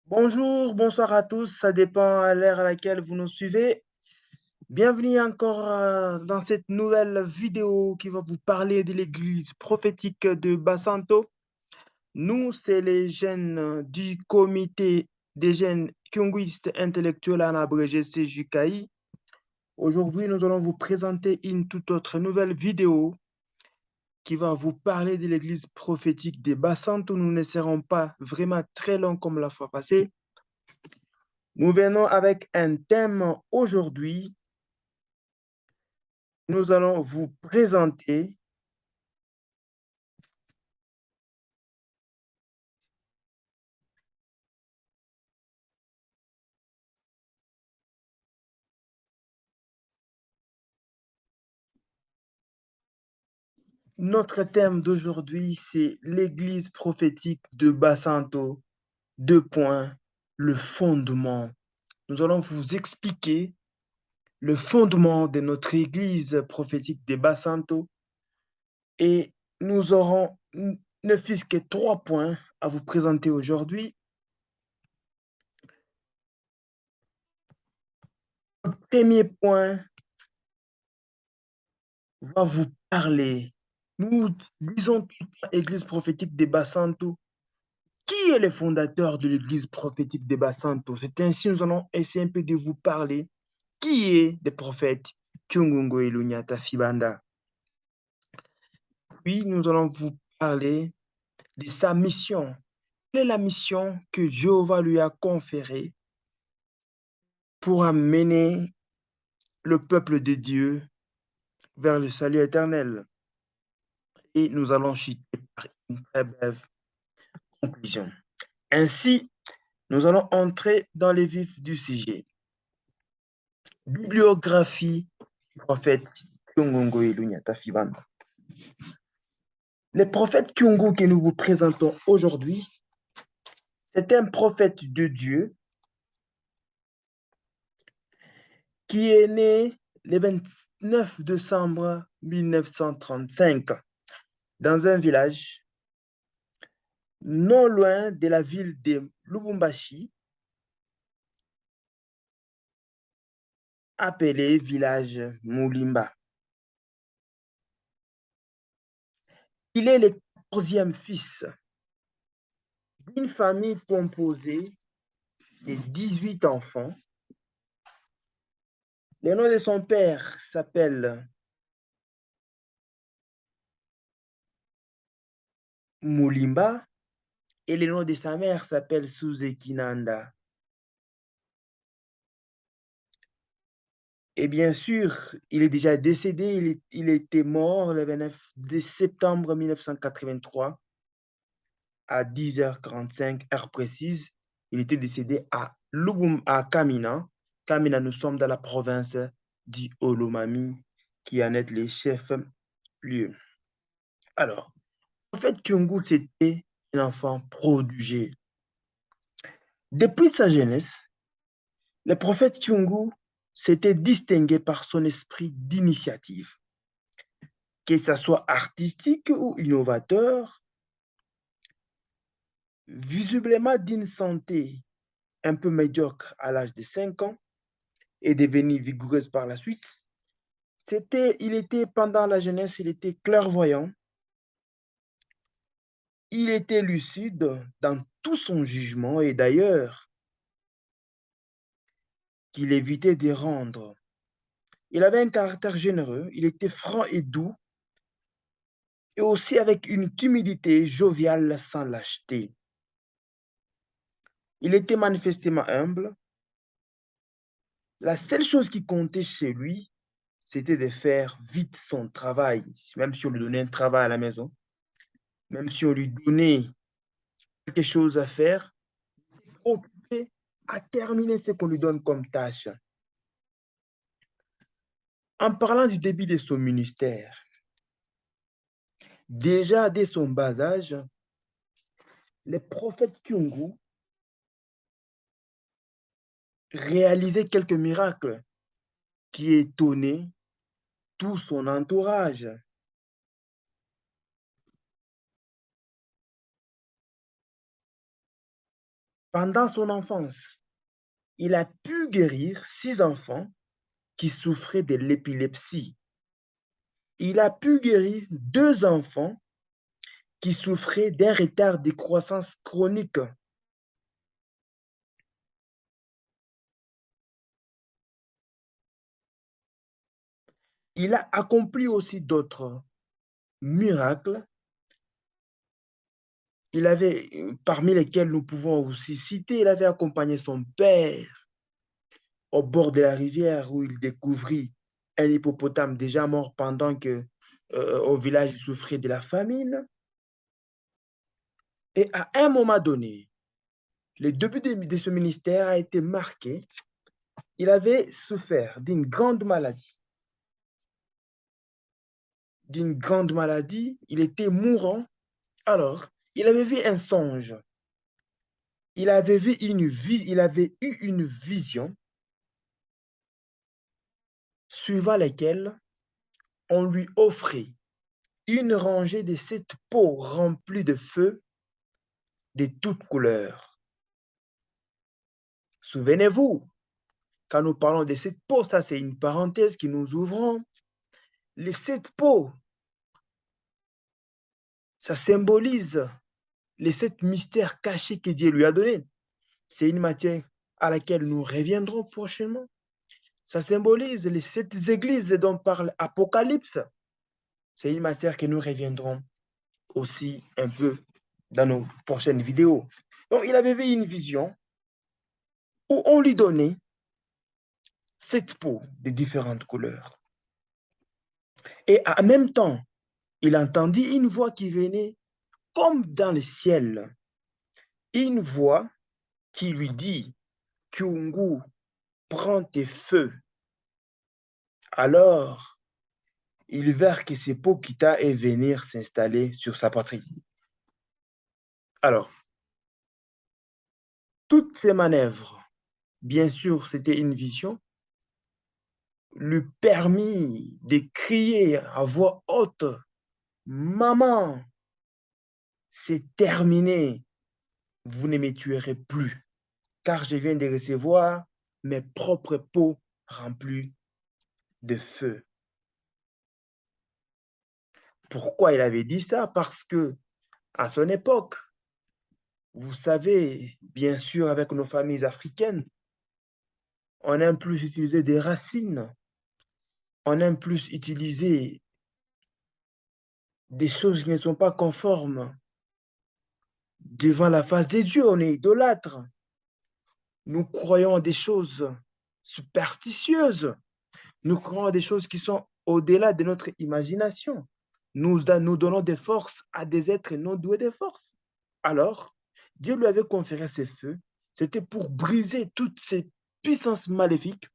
Bonjour, bonsoir à tous, ça dépend à l'heure à laquelle vous nous suivez. Bienvenue encore dans cette nouvelle vidéo qui va vous parler de l'église prophétique de Basanto. Nous, c'est les jeunes du comité des jeunes kyunguistes intellectuels en abrégé CJKI. Aujourd'hui, nous allons vous présenter une toute autre nouvelle vidéo qui va vous parler de l'église prophétique de Basanto. Nous ne serons pas vraiment très longs comme la fois passée. Nous venons avec un thème aujourd'hui. Nous allons vous présenter notre thème d'aujourd'hui, c'est l'église prophétique de Basanto. Deux points, le fondement. Nous allons vous expliquer le fondement de notre église prophétique de Basanto et nous aurons ne fût-ce que trois points à vous présenter aujourd'hui. Le premier point va vous parler. Nous disons tout le temps Église prophétique de Basanto. Qui est le fondateur de l'Église prophétique de Basanto? C'est ainsi que nous allons essayer un peu de vous parler. Qui est le prophète Kyungungo Ilunyata Fibanda? Puis nous allons vous parler de sa mission. Quelle est la mission que Jéhovah lui a conférée pour amener le peuple de Dieu vers le salut éternel? Et nous allons chuter par une très brève conclusion. Ainsi, nous allons entrer dans les vifs du sujet. Bibliographie du prophète Kyungungo Ilunyata Fibanda. Le prophète Kyungu que nous vous présentons aujourd'hui, c'est un prophète de Dieu qui est né le 29 décembre 1935 dans un village non loin de la ville de Lubumbashi, appelé village Moulimba. Il est le 14e fils d'une famille composée de 18 enfants. Le nom de son père s'appelle Moulimba et le nom de sa mère s'appelle Suzekinanda. Et bien sûr, il est déjà décédé, il était mort le 29 septembre 1983 à 10h45, heure précise. Il était décédé à Kamina. Kamina, nous sommes dans la province du Olomami, qui en est le chef-lieu. Alors, en fait, Kyungu, c'était un enfant prodigieux. Depuis sa jeunesse, le prophète Kyungu s'était distingué par son esprit d'initiative, que ce soit artistique ou innovateur, visiblement d'une santé un peu médiocre à l'âge de 5 ans et devenue vigoureuse par la suite. Il était pendant la jeunesse, il était clairvoyant, il était lucide dans tout son jugement et d'ailleurs, qu'il évitait de rendre. Il avait un caractère généreux, il était franc et doux, et aussi avec une timidité joviale sans lâcheté. Il était manifestement humble. La seule chose qui comptait chez lui, c'était de faire vite son travail, même si on lui donnait un travail à la maison, même si on lui donnait quelque chose à faire, occupé à terminer ce qu'on lui donne comme tâche. En parlant du début de son ministère, déjà dès son bas âge, le prophète Kyungu réalisait quelques miracles qui étonnaient tout son entourage. pendant son enfance, il a pu guérir 6 enfants qui souffraient de l'épilepsie. Il a pu guérir 2 enfants qui souffraient d'un retard de croissance chronique. Il a accompli aussi d'autres miracles. Il avait, parmi lesquels nous pouvons aussi citer, il avait accompagné son père au bord de la rivière où il découvrit un hippopotame déjà mort pendant que au village il souffrait de la famine. Et à un moment donné, le début de ce ministère a été marqué. Il avait souffert d'une grande maladie. D'une grande maladie, il était mourant. Alors, il avait vu un songe. Il avait eu une vision suivant laquelle on lui offrait une rangée de 7 pots remplis de feu de toutes couleurs. Souvenez-vous, quand nous parlons de 7 pots, ça c'est une parenthèse que nous ouvrons. Les 7 pots, ça symbolise les 7 mystères cachés que Dieu lui a donnés. C'est une matière à laquelle nous reviendrons prochainement. Ça symbolise les 7 églises dont parle Apocalypse. C'est une matière que nous reviendrons aussi un peu dans nos prochaines vidéos. Donc, il avait vu une vision où on lui donnait 7 pots de différentes couleurs. Et en même temps, il entendit une voix qui venait comme dans le ciel. Une voix qui lui dit, Kyungu, prends tes feux. Alors, il verra que c'est Pokita et venir s'installer sur sa patrie. Alors, toutes ces manœuvres, bien sûr, c'était une vision, lui permit de crier à voix haute, Maman, c'est terminé, vous ne me tuerez plus, car je viens de recevoir mes propres pots remplis de feu. Pourquoi il avait dit ça? Parce que à son époque, vous savez, bien sûr, avec nos familles africaines, on aime plus utiliser des racines, on aime plus utiliser des choses qui ne sont pas conformes devant la face des dieux. On est idolâtre. Nous croyons à des choses superstitieuses. Nous croyons à des choses qui sont au-delà de notre imagination. Nous donnons des forces à des êtres non doués de force. Alors, Dieu lui avait conféré ces feux. C'était pour briser toutes ces puissances maléfiques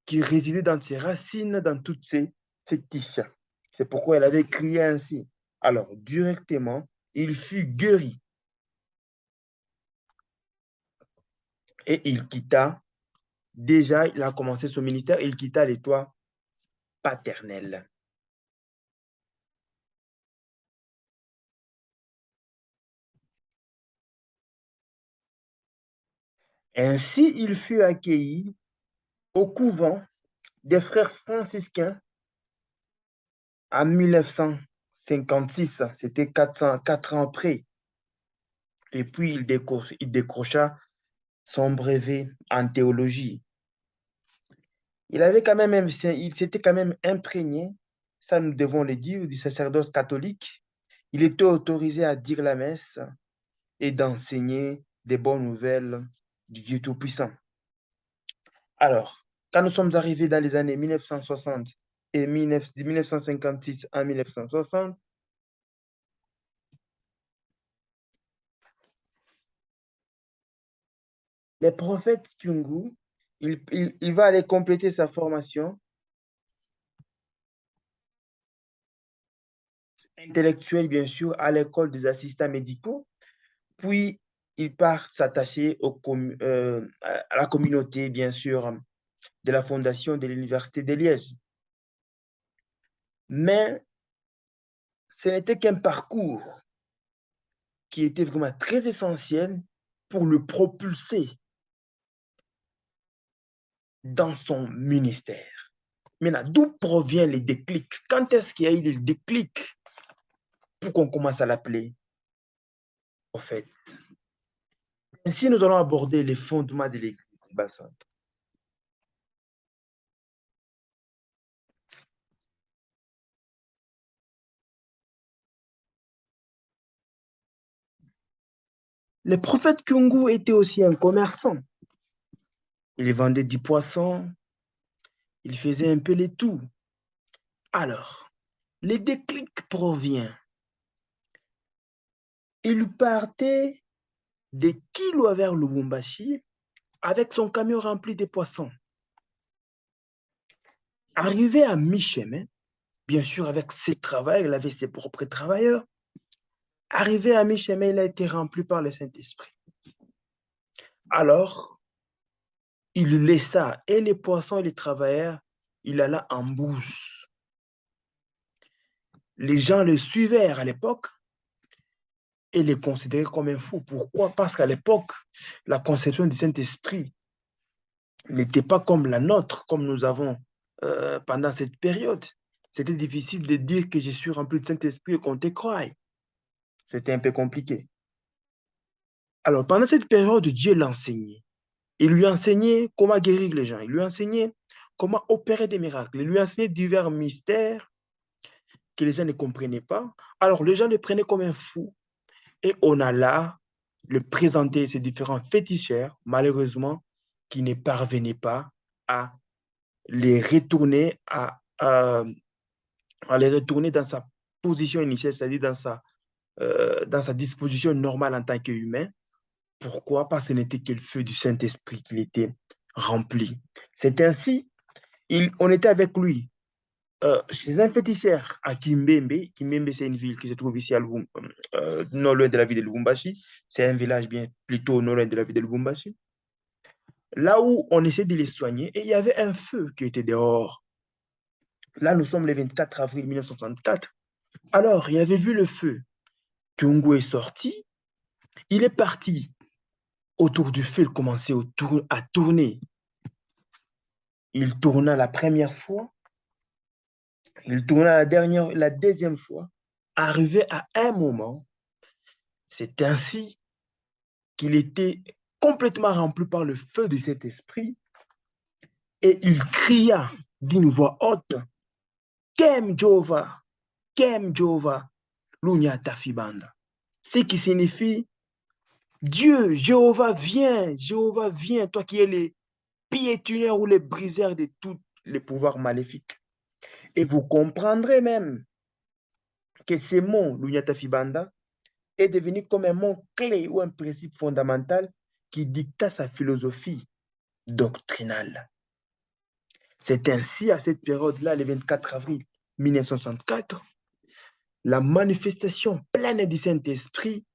qui résidaient dans ses racines, dans toutes ses fétiches. C'est pourquoi elle avait crié ainsi. Alors, directement, il fut guéri et il quitta, déjà, il a commencé son ministère, il quitta les toits paternels. Ainsi, il fut accueilli au couvent des frères franciscains en 1956. C'était 4 ans après. Et puis, il décrocha son brevet en théologie. Il s'était quand même imprégné, ça nous devons le dire, du sacerdoce catholique. Il était autorisé à dire la messe et d'enseigner des bonnes nouvelles du Dieu Tout-Puissant. Alors, quand nous sommes arrivés dans les années 1960 et 1956 à 1960, le prophète Kyungu, il va aller compléter sa formation intellectuelle, bien sûr, à l'école des assistants médicaux. Puis, il part s'attacher à la communauté, bien sûr, de la fondation de l'Université de Liège. Mais ce n'était qu'un parcours qui était vraiment très essentiel pour le propulser dans son ministère. Maintenant, d'où provient les déclics? Quand est-ce qu'il y a eu des déclics pour qu'on commence à l'appeler prophète? Ainsi, nous allons aborder les fondements de l'Église bassante. Le prophète Kyungu était aussi un commerçant. Il vendait du poisson, il faisait un peu les tout. Alors, le déclic provient. Il partait de Kilwa vers Lubumbashi avec son camion rempli de poissons. Arrivé à mi-chemin, bien sûr avec ses travailleurs, il avait ses propres travailleurs. Arrivé à mi-chemin, il a été rempli par le Saint-Esprit. Alors, il laissa et les poissons et les travailleurs, il alla en bourse. Les gens le suivaient à l'époque et les considéraient comme un fou. Pourquoi? Parce qu'à l'époque, la conception du Saint-Esprit n'était pas comme la nôtre, comme nous avons pendant cette période. C'était difficile de dire que je suis rempli de Saint-Esprit et qu'on te croie. C'était un peu compliqué. Alors, pendant cette période, Dieu l'enseignait. Il lui enseignait comment guérir les gens. Il lui enseignait comment opérer des miracles. Il lui enseignait divers mystères que les gens ne comprenaient pas. Alors, les gens le prenaient comme un fou. Et on a là le présenter ces différents féticheurs, malheureusement, qui ne parvenaient pas à les retourner, à les retourner dans sa position initiale, c'est-à-dire dans sa disposition normale en tant qu'humain. Pourquoi? Parce que ce n'était que le feu du Saint-Esprit qu'il était rempli. C'est ainsi, on était avec lui chez un féticheur à Kimbembe. Kimbembe, c'est une ville qui se trouve ici à non loin de la ville de Lubumbashi. C'est un village bien plutôt non loin de la ville de Lubumbashi. Là où on essaie de les soigner, et il y avait un feu qui était dehors. Là, nous sommes le 24 avril 1964. Alors, il avait vu le feu. Kyungu est sorti. Il est parti autour du feu. Il commençait à tourner. Il tourna la première fois. Il tourna la deuxième fois. Arrivé à un moment, c'est ainsi qu'il était complètement rempli par le feu de cet esprit et il cria d'une voix haute, Kem Jova, Kem Jova, Lunya Tafibanda. Ce qui signifie Dieu, Jéhovah vient, toi qui es le piétineur ou le briseur de tous les pouvoirs maléfiques. Et vous comprendrez même que ce mot, Lunya Tafibanda, est devenu comme un mot clé ou un principe fondamental qui dicta sa philosophie doctrinale. C'est ainsi, à cette période-là, le 24 avril 1964, la manifestation pleine du Saint-Esprit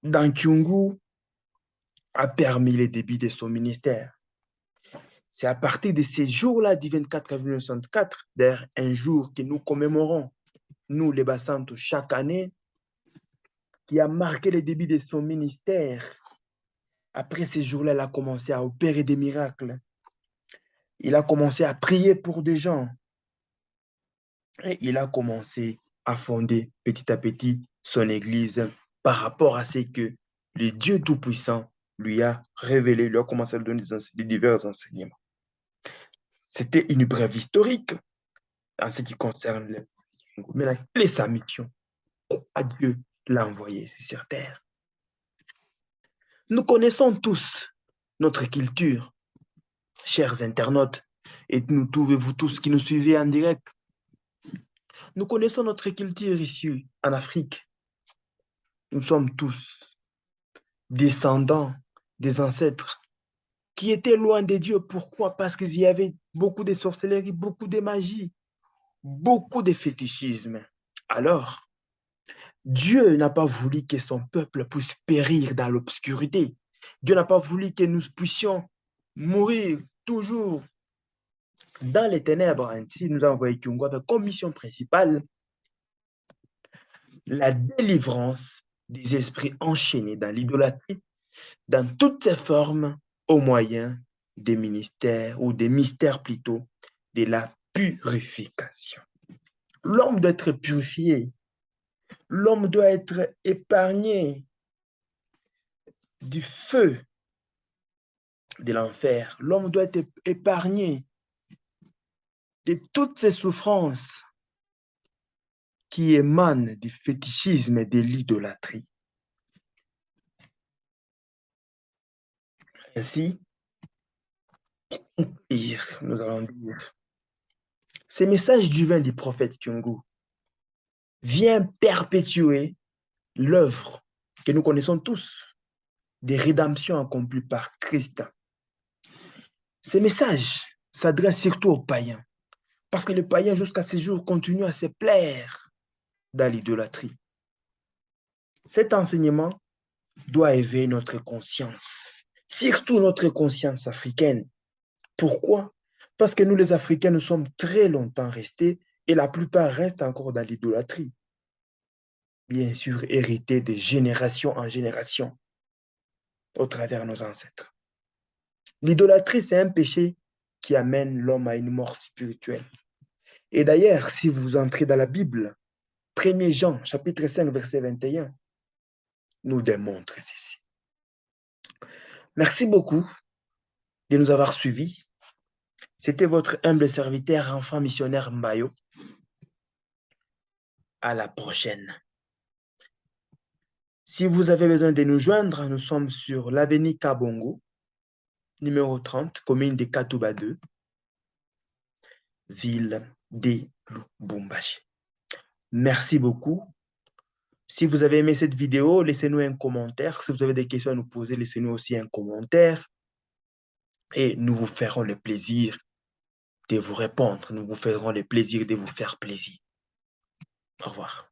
dans Kyungu a permis le début de son ministère. C'est à partir de ces jours-là du 24 avril 1964, d'ailleurs un jour que nous commémorons, nous les Bassantos, chaque année, qui a marqué le début de son ministère. Après ces jours-là, il a commencé à opérer des miracles. Il a commencé à prier pour des gens. Et il a commencé à fonder petit à petit son église par rapport à ce que le Dieu Tout-Puissant lui a révélé, lui a commencé à lui donner des divers enseignements. C'était une brève historique en ce qui concerne le mais quelle est sa mission? Pourquoi Dieu l'a envoyé sur terre? Nous connaissons tous notre culture, chers internautes, et vous tous qui nous suivez en direct. Nous connaissons notre culture ici en Afrique. Nous sommes tous descendants des ancêtres qui étaient loin de Dieu. Pourquoi? Parce qu'il y avait beaucoup de sorcellerie, beaucoup de magie, beaucoup de fétichisme. Alors, Dieu n'a pas voulu que son peuple puisse périr dans l'obscurité. Dieu n'a pas voulu que nous puissions mourir toujours dans les ténèbres. Ainsi, nous avons envoyé Kyungu avec comme mission principale la délivrance des esprits enchaînés dans l'idolâtrie, dans toutes ses formes, au moyen des ministères, ou des mystères plutôt, de la purification. L'homme doit être purifié. L'homme doit être épargné du feu de l'enfer. L'homme doit être épargné de toutes ces souffrances qui émanent du fétichisme et de l'idolâtrie. Ainsi, nous allons dire, ces messages divins du prophète Kyungu viennent perpétuer l'œuvre que nous connaissons tous des rédemptions accomplies par Christ. Ces messages s'adressent surtout aux païens, parce que les païens, jusqu'à ce jour, continuent à se plaire dans l'idolâtrie. Cet enseignement doit éveiller notre conscience, surtout notre conscience africaine. Pourquoi? Parce que nous, les Africains, nous sommes très longtemps restés et la plupart restent encore dans l'idolâtrie. Bien sûr, hérités de génération en génération au travers de nos ancêtres. L'idolâtrie, c'est un péché qui amène l'homme à une mort spirituelle. Et d'ailleurs, si vous entrez dans la Bible, 1 Jean, chapitre 5, verset 21, nous démontre ceci. Merci beaucoup de nous avoir suivis. C'était votre humble serviteur, enfant missionnaire Mbayo. À la prochaine. Si vous avez besoin de nous joindre, nous sommes sur l'avenue Kabongo, numéro 30, commune de Katouba 2, ville de Lubumbashi. Merci beaucoup. Si vous avez aimé cette vidéo, laissez-nous un commentaire. Si vous avez des questions à nous poser, laissez-nous aussi un commentaire. Et nous vous ferons le plaisir de vous répondre. Nous vous ferons le plaisir de vous faire plaisir. Au revoir.